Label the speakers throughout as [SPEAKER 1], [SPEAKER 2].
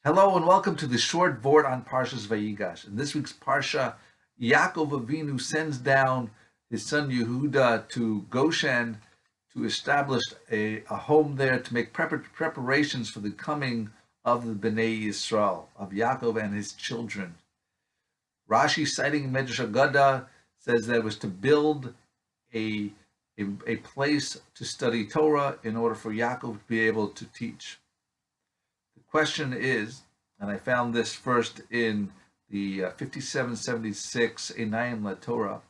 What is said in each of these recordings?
[SPEAKER 1] Hello and welcome to the short Vort on Parsha's Vayigash. In this week's Parsha, Yaakov Avinu sends down his son Yehuda to Goshen to establish a home there to make preparations for the coming of the Bnei Yisrael, of Yaakov and his children. Rashi, citing Medrash Agada, says that it was to build a place to study Torah in order for Yaakov to be able to teach. Question is, and I found this first in the 5776 Einayim La Torah,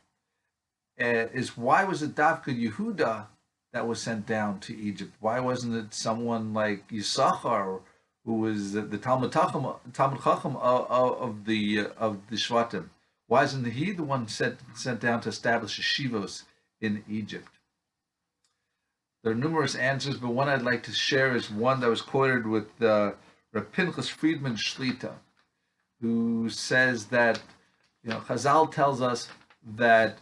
[SPEAKER 1] is why was it Davka Yehuda that was sent down to Egypt? Why wasn't it someone like Yisachar, who was the Talmud Chacham of the Shvatim? Why isn't he the one sent down to establish yeshivos in Egypt? There are numerous answers, but one I'd like to share is one that was quoted with Pinchas Friedman Shlita, who says that Chazal tells us that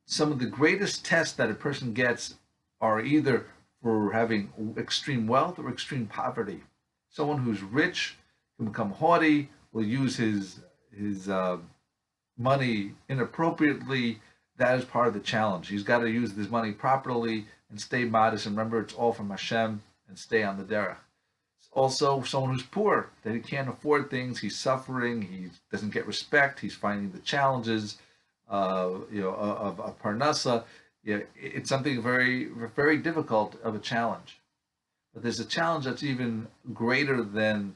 [SPEAKER 1] some of the greatest tests that a person gets are either for having extreme wealth or extreme poverty. Someone who's rich can become haughty, will use his money inappropriately. That is part of the challenge. He's got to use his money properly and stay modest. And remember, it's all from Hashem, and stay on the derech. Also, someone who's poor, that he can't afford things, he's suffering, he doesn't get respect, he's finding the challenges of Parnasa. It's something very, very difficult of a challenge. But there's a challenge that's even greater than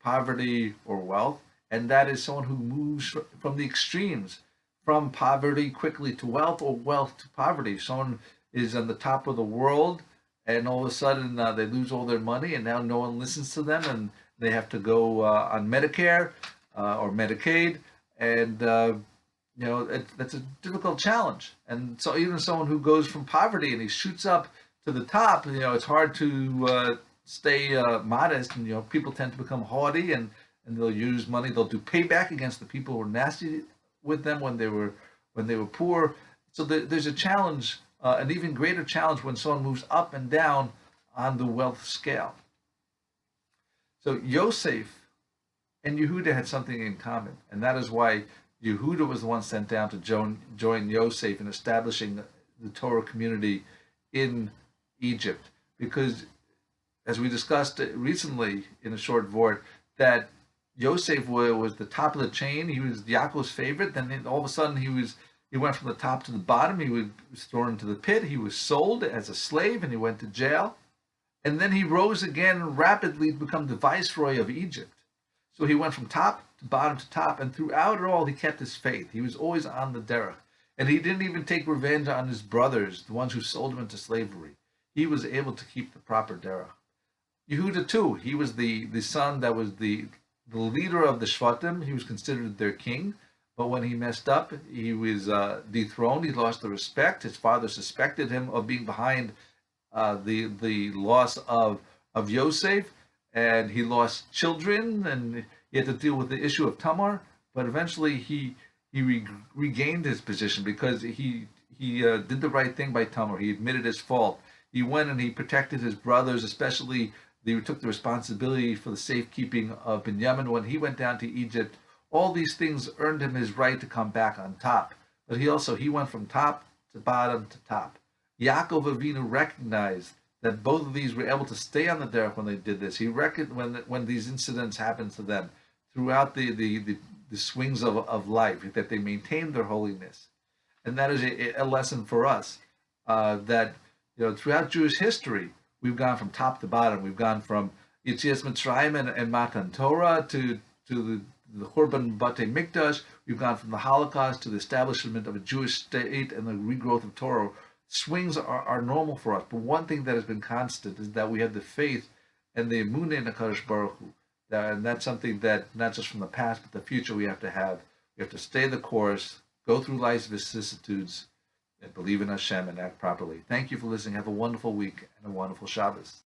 [SPEAKER 1] poverty or wealth, and that is someone who moves from the extremes, from poverty quickly to wealth, or wealth to poverty. Someone is on the top of the world, and all of a sudden they lose all their money, and now no one listens to them, and they have to go on Medicare or Medicaid, and that's a difficult challenge. And so even someone who goes from poverty and he shoots up to the top, it's hard to stay modest, and people tend to become haughty, and they'll use money. They'll do payback against the people who were nasty with them when they were poor. So there's a challenge. An even greater challenge when someone moves up and down on the wealth scale. So Yosef and Yehuda had something in common, and that is why Yehuda was the one sent down to join Yosef in establishing the Torah community in Egypt. Because, as we discussed recently in a short Vort, that Yosef was the top of the chain. He was Yaakov's favorite. Then all of a sudden he went from the top to the bottom. He was thrown into the pit. He was sold as a slave, and he went to jail. And then he rose again rapidly to become the viceroy of Egypt. So he went from top to bottom to top, and throughout it all, he kept his faith. He was always on the derech. And he didn't even take revenge on his brothers, the ones who sold him into slavery. He was able to keep the proper derech. Yehuda, too, he was the son that was the leader of the Shvatim. He was considered their king. But when he messed up, he was dethroned. He lost the respect. His father suspected him of being behind the loss of Yosef, and he lost children, and he had to deal with the issue of Tamar. But eventually, he regained his position because he did the right thing by Tamar. He admitted his fault. He went and he protected his brothers, especially he took the responsibility for the safekeeping of Binyamin when he went down to Egypt. All these things earned him his right to come back on top. But he went from top to bottom to top. Yaakov Avinu recognized that both of these were able to stay on the derech when they did this. He reckoned when these incidents happened to them throughout the swings of life, that they maintained their holiness. And that is a lesson for us, that throughout Jewish history, we've gone from top to bottom. We've gone from Yetzias Mitzrayim and Makom Torah to the Churban Batei Mikdash. We've gone from the Holocaust to the establishment of a Jewish state and the regrowth of Torah. Swings are normal for us, but one thing that has been constant is that we have the faith and the emunah in HaKadosh Baruch Hu. And that's something that, not just from the past, but the future, we have to have. We have to stay the course, go through life's vicissitudes, and believe in Hashem and act properly. Thank you for listening. Have a wonderful week and a wonderful Shabbos.